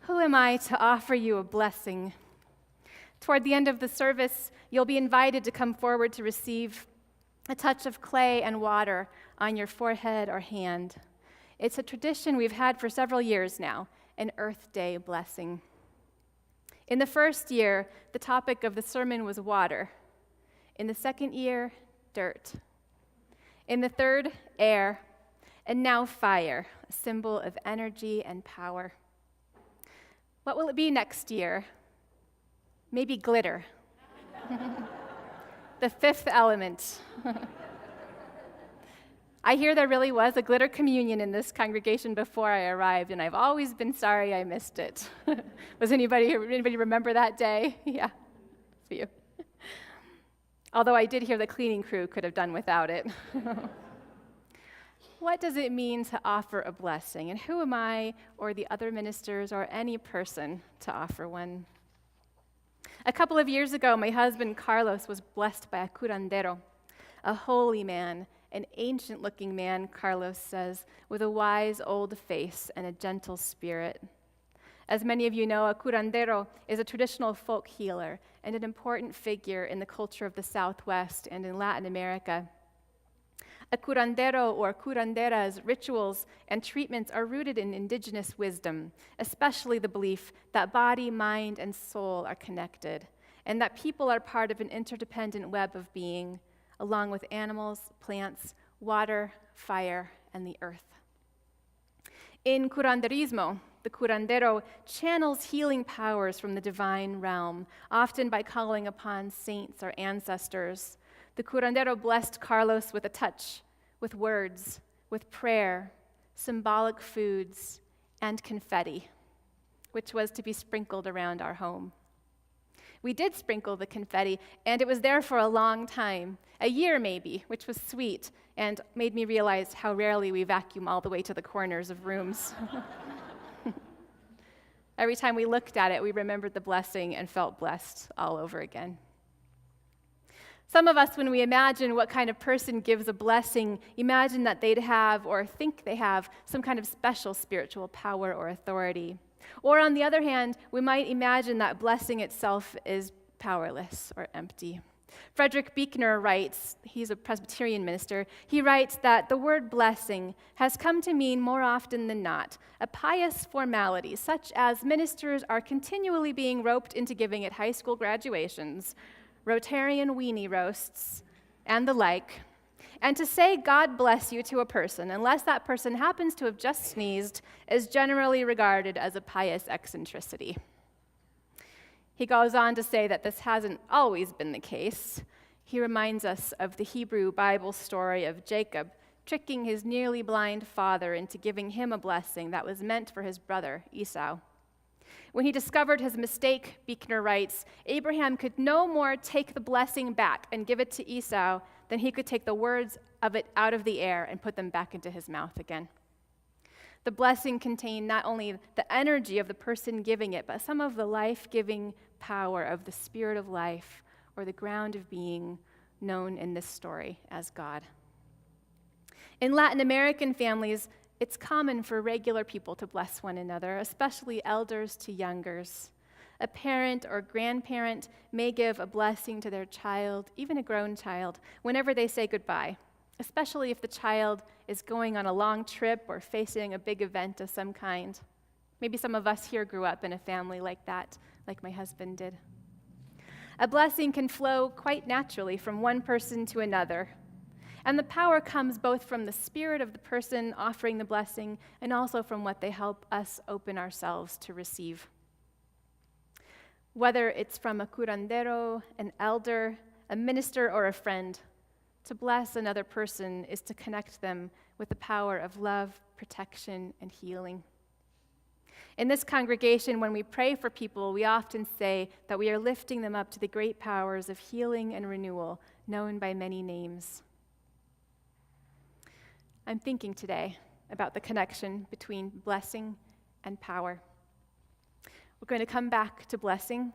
Who am I to offer you a blessing? Toward the end of the service, you'll be invited to come forward to receive a touch of clay and water on your forehead or hand. It's a tradition we've had for several years now, an Earth Day blessing. In the first year, the topic of the sermon was water. In the second year, dirt. In the third, air. And now fire, a symbol of energy and power. What will it be next year? Maybe glitter. The fifth element. I hear there really was a glitter communion in this congregation before I arrived, and I've always been sorry I missed it. Was anybody remember that day? Yeah, it's you. Although I did hear the cleaning crew could have done without it. What does it mean to offer a blessing? And who am I or the other ministers or any person to offer one? A couple of years ago, my husband Carlos was blessed by a curandero, a holy man, an ancient-looking man, Carlos says, with a wise old face and a gentle spirit. As many of you know, a curandero is a traditional folk healer and an important figure in the culture of the Southwest and in Latin America. A curandero or curandera's rituals and treatments are rooted in indigenous wisdom, especially the belief that body, mind, and soul are connected, and that people are part of an interdependent web of being, along with animals, plants, water, fire, and the earth. In curanderismo, the curandero channels healing powers from the divine realm, often by calling upon saints or ancestors. The curandero blessed Carlos with a touch, with words, with prayer, symbolic foods, and confetti, which was to be sprinkled around our home. We did sprinkle the confetti, and it was there for a long time, a year maybe, which was sweet and made me realize how rarely we vacuum all the way to the corners of rooms. Every time we looked at it, we remembered the blessing and felt blessed all over again. Some of us, when we imagine what kind of person gives a blessing, imagine that they'd have or think they have some kind of special spiritual power or authority. Or on the other hand, we might imagine that blessing itself is powerless or empty. Frederick Buechner writes, he's a Presbyterian minister, he writes that the word blessing has come to mean more often than not a pious formality, such as ministers are continually being roped into giving at high school graduations, Rotarian weenie roasts, and the like. And to say God bless you to a person, unless that person happens to have just sneezed, is generally regarded as a pious eccentricity. He goes on to say that this hasn't always been the case. He reminds us of the Hebrew Bible story of Jacob tricking his nearly blind father into giving him a blessing that was meant for his brother, Esau. When he discovered his mistake, Buechner writes, Abraham could no more take the blessing back and give it to Esau than he could take the words of it out of the air and put them back into his mouth again. The blessing contained not only the energy of the person giving it, but some of the life-giving power of the spirit of life, or the ground of being, known in this story as God. In Latin American families, it's common for regular people to bless one another, especially elders to youngers. A parent or grandparent may give a blessing to their child, even a grown child, whenever they say goodbye, especially if the child is going on a long trip or facing a big event of some kind. Maybe some of us here grew up in a family like that, like my husband did. A blessing can flow quite naturally from one person to another, and the power comes both from the spirit of the person offering the blessing and also from what they help us open ourselves to receive. Whether it's from a curandero, an elder, a minister, or a friend, to bless another person is to connect them with the power of love, protection, and healing. In this congregation, when we pray for people, we often say that we are lifting them up to the great powers of healing and renewal, known by many names. I'm thinking today about the connection between blessing and power. We're going to come back to blessing.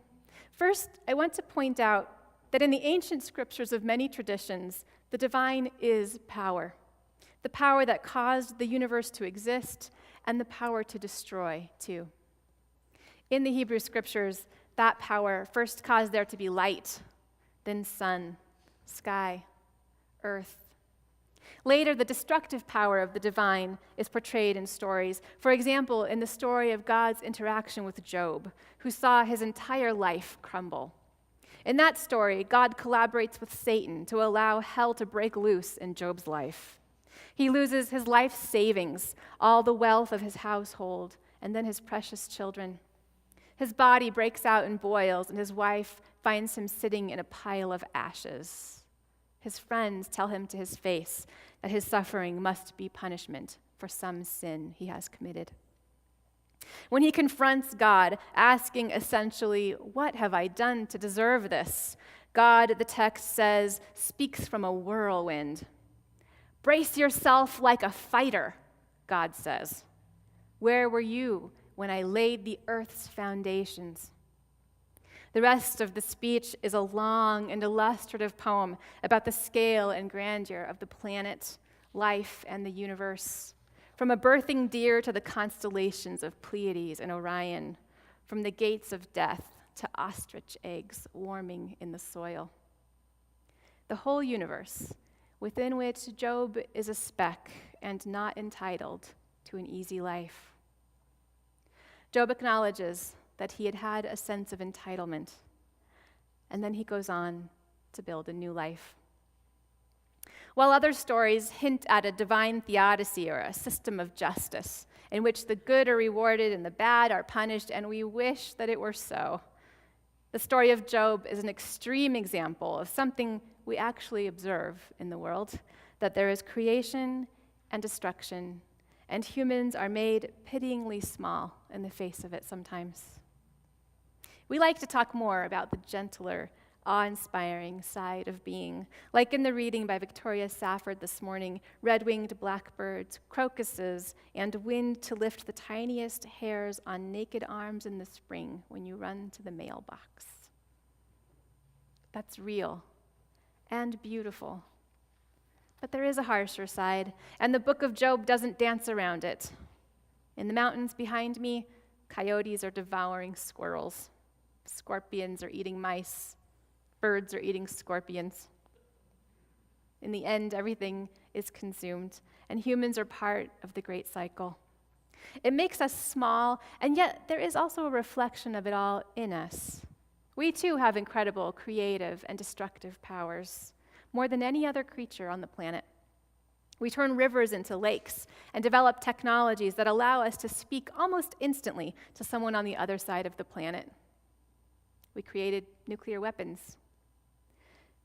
First, I want to point out that in the ancient scriptures of many traditions, the divine is power. The power that caused the universe to exist and the power to destroy, too. In the Hebrew scriptures, that power first caused there to be light, then sun, sky, earth. Later, the destructive power of the divine is portrayed in stories. For example, in the story of God's interaction with Job, who saw his entire life crumble. In that story, God collaborates with Satan to allow hell to break loose in Job's life. He loses his life savings, all the wealth of his household, and then his precious children. His body breaks out in boils, and his wife finds him sitting in a pile of ashes. His friends tell him to his face that his suffering must be punishment for some sin he has committed. When he confronts God, asking essentially, "What have I done to deserve this?" God, the text says, speaks from a whirlwind. "Brace yourself like a fighter," God says. "Where were you when I laid the earth's foundations?" The rest of the speech is a long and illustrative poem about the scale and grandeur of the planet, life, and the universe. From a birthing deer to the constellations of Pleiades and Orion, from the gates of death to ostrich eggs warming in the soil. The whole universe, within which Job is a speck and not entitled to an easy life. Job acknowledges that he had had a sense of entitlement, and then he goes on to build a new life. While other stories hint at a divine theodicy or a system of justice in which the good are rewarded and the bad are punished, and we wish that it were so, the story of Job is an extreme example of something we actually observe in the world, that there is creation and destruction, and humans are made pityingly small in the face of it sometimes. We like to talk more about the gentler, awe-inspiring side of being, like in the reading by Victoria Safford this morning, red-winged blackbirds, crocuses, and wind to lift the tiniest hairs on naked arms in the spring when you run to the mailbox. That's real and beautiful. But there is a harsher side, and the book of Job doesn't dance around it. In the mountains behind me, coyotes are devouring squirrels. Scorpions are eating mice. Birds are eating scorpions. In the end, everything is consumed, and humans are part of the great cycle. It makes us small, and yet there is also a reflection of it all in us. We too have incredible creative and destructive powers, more than any other creature on the planet. We turn rivers into lakes and develop technologies that allow us to speak almost instantly to someone on the other side of the planet. We created nuclear weapons.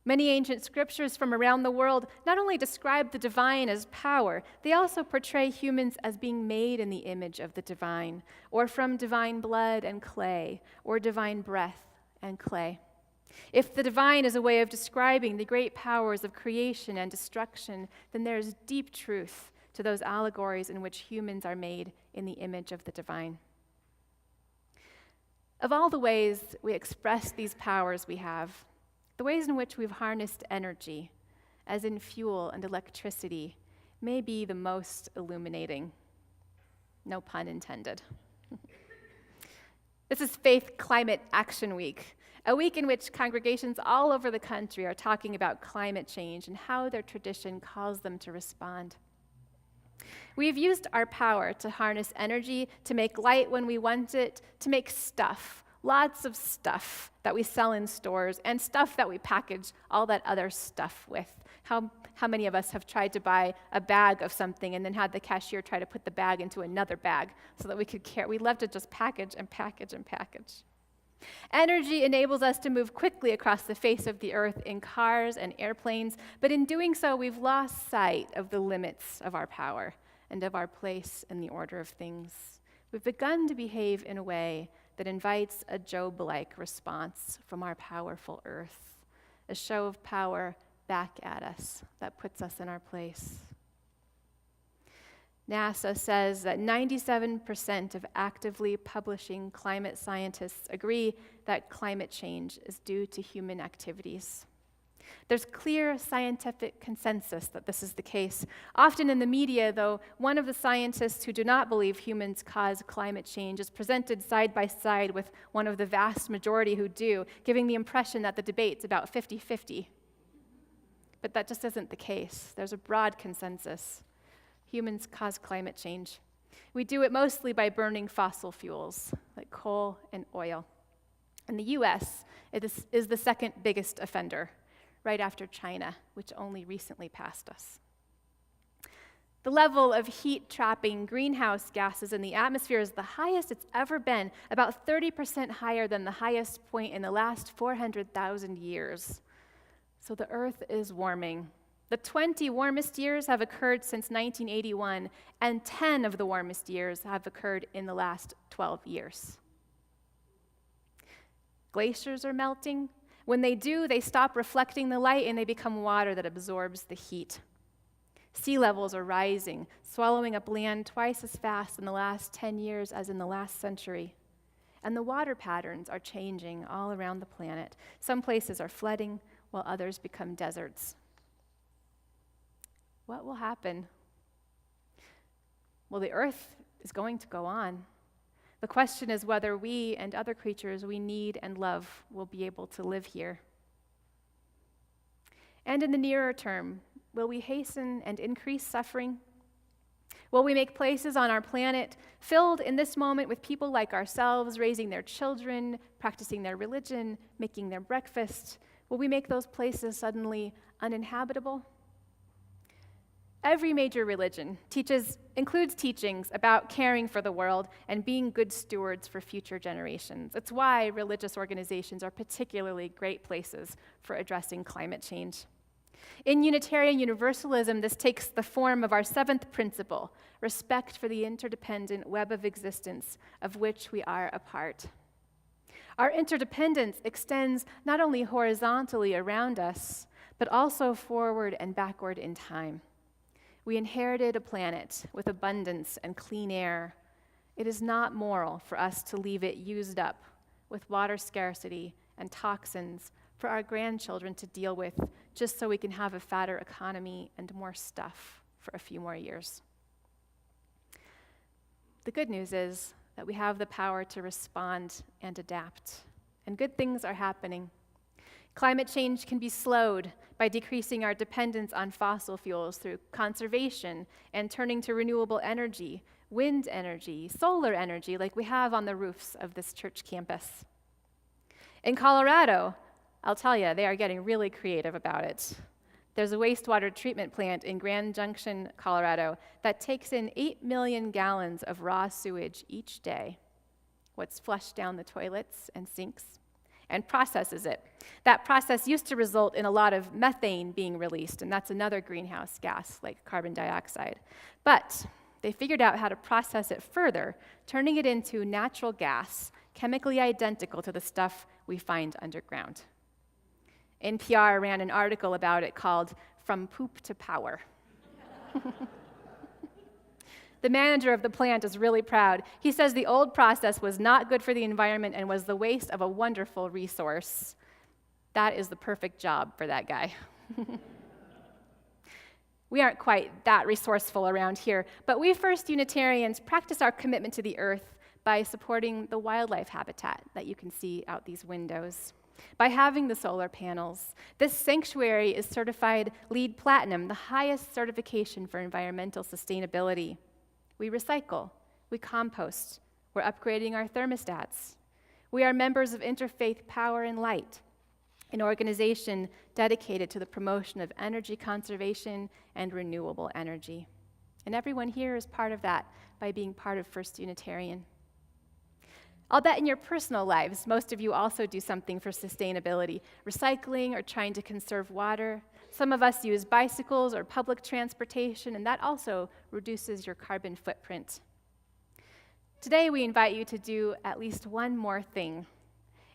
Many ancient scriptures from around the world not only describe the divine as power, they also portray humans as being made in the image of the divine, or from divine blood and clay, or divine breath and clay. If the divine is a way of describing the great powers of creation and destruction, then there is deep truth to those allegories in which humans are made in the image of the divine. Of all the ways we express these powers we have, the ways in which we've harnessed energy, as in fuel and electricity, may be the most illuminating. No pun intended. This is Faith Climate Action Week, a week in which congregations all over the country are talking about climate change and how their tradition calls them to respond. We have used our power to harness energy, to make light when we want it, to make stuff, lots of stuff that we sell in stores, and stuff that we package all that other stuff with. How many of us have tried to buy a bag of something and then had the cashier try to put the bag into another bag so that we could carry? We love to just package and package and package. Energy enables us to move quickly across the face of the earth in cars and airplanes, but in doing so, we've lost sight of the limits of our power and of our place in the order of things. We've begun to behave in a way that invites a Job-like response from our powerful earth, a show of power back at us that puts us in our place. NASA says that 97% of actively publishing climate scientists agree that climate change is due to human activities. There's clear scientific consensus that this is the case. Often in the media, though, one of the scientists who do not believe humans cause climate change is presented side by side with one of the vast majority who do, giving the impression that the debate's about 50-50. But that just isn't the case. There's a broad consensus. Humans cause climate change. We do it mostly by burning fossil fuels, like coal and oil. In the US, it is the second biggest offender, right after China, which only recently passed us. The level of heat-trapping greenhouse gases in the atmosphere is the highest it's ever been, about 30% higher than the highest point in the last 400,000 years. So the Earth is warming. The 20 warmest years have occurred since 1981, and 10 of the warmest years have occurred in the last 12 years. Glaciers are melting. When they do, they stop reflecting the light and they become water that absorbs the heat. Sea levels are rising, swallowing up land twice as fast in the last 10 years as in the last century. And the water patterns are changing all around the planet. Some places are flooding, while others become deserts. What will happen? Well, the Earth is going to go on. The question is whether we and other creatures we need and love will be able to live here. And in the nearer term, will we hasten and increase suffering? Will we make places on our planet filled in this moment with people like ourselves, raising their children, practicing their religion, making their breakfast? Will we make those places suddenly uninhabitable? Every major religion includes teachings about caring for the world and being good stewards for future generations. It's why religious organizations are particularly great places for addressing climate change. In Unitarian Universalism, this takes the form of our seventh principle, respect for the interdependent web of existence of which we are a part. Our interdependence extends not only horizontally around us, but also forward and backward in time. We inherited a planet with abundance and clean air. It is not moral for us to leave it used up with water scarcity and toxins for our grandchildren to deal with just so we can have a fatter economy and more stuff for a few more years. The good news is that we have the power to respond and adapt, and good things are happening. Climate change can be slowed by decreasing our dependence on fossil fuels through conservation and turning to renewable energy, wind energy, solar energy, like we have on the roofs of this church campus. In Colorado, I'll tell you, they are getting really creative about it. There's a wastewater treatment plant in Grand Junction, Colorado, that takes in 8 million gallons of raw sewage each day, what's flushed down the toilets and sinks, and processes it. That process used to result in a lot of methane being released, and that's another greenhouse gas like carbon dioxide. But they figured out how to process it further, turning it into natural gas, chemically identical to the stuff we find underground. NPR ran an article about it called From Poop to Power. The manager of the plant is really proud. He says the old process was not good for the environment and was the waste of a wonderful resource. That is the perfect job for that guy. We aren't quite that resourceful around here, but we First Unitarians practice our commitment to the earth by supporting the wildlife habitat that you can see out these windows. By having the solar panels, this sanctuary is certified LEED Platinum, the highest certification for environmental sustainability. We recycle, we compost, we're upgrading our thermostats. We are members of Interfaith Power and Light, an organization dedicated to the promotion of energy conservation and renewable energy. And everyone here is part of that by being part of First Unitarian. I'll bet in your personal lives, most of you also do something for sustainability, recycling or trying to conserve water. Some of us use bicycles or public transportation, and that also reduces your carbon footprint. Today, we invite you to do at least one more thing.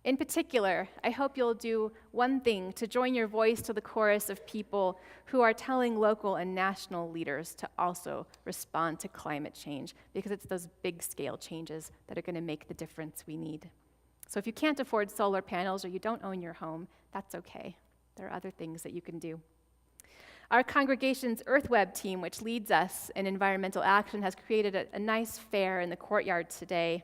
In particular, I hope you'll do one thing to join your voice to the chorus of people who are telling local and national leaders to also respond to climate change, because it's those big-scale changes that are going to make the difference we need. So if you can't afford solar panels or you don't own your home, that's okay. There are other things that you can do. Our congregation's EarthWeb team, which leads us in environmental action, has created a nice fair in the courtyard today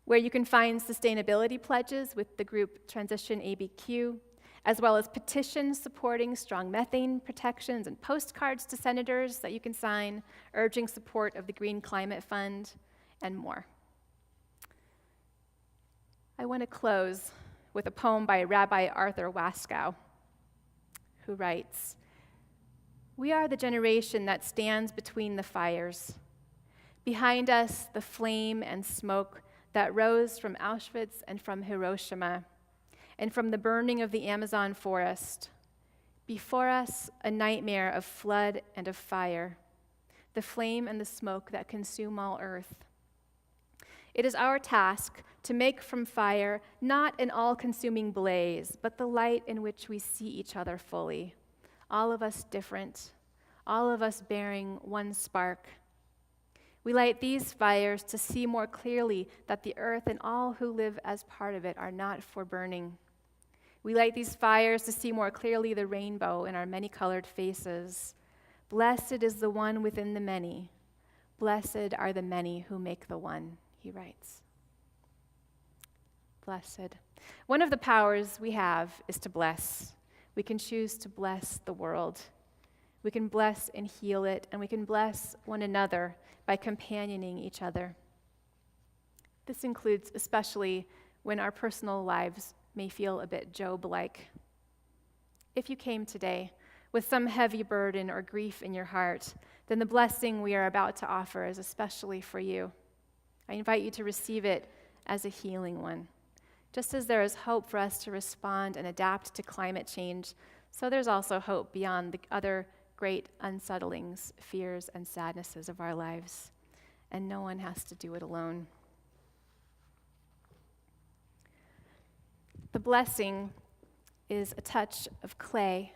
where you can find sustainability pledges with the group Transition ABQ, as well as petitions supporting strong methane protections and postcards to senators that you can sign, urging support of the Green Climate Fund, and more. I want to close with a poem by Rabbi Arthur Waskow, who writes, "We are the generation that stands between the fires. Behind us, the flame and smoke that rose from Auschwitz and from Hiroshima, and from the burning of the Amazon forest. Before us, a nightmare of flood and of fire, the flame and the smoke that consume all earth. It is our task to make from fire not an all-consuming blaze, but the light in which we see each other fully, all of us different, all of us bearing one spark. We light these fires to see more clearly that the earth and all who live as part of it are not for burning. We light these fires to see more clearly the rainbow in our many-colored faces. Blessed is the one within the many. Blessed are the many who make the one," he writes. Blessed. One of the powers we have is to bless. We can choose to bless the world. We can bless and heal it, and we can bless one another by companioning each other. This includes especially when our personal lives may feel a bit Job-like. If you came today with some heavy burden or grief in your heart, then the blessing we are about to offer is especially for you. I invite you to receive it as a healing one. Just as there is hope for us to respond and adapt to climate change, so there's also hope beyond the other great unsettlings, fears, and sadnesses of our lives. And no one has to do it alone. The blessing is a touch of clay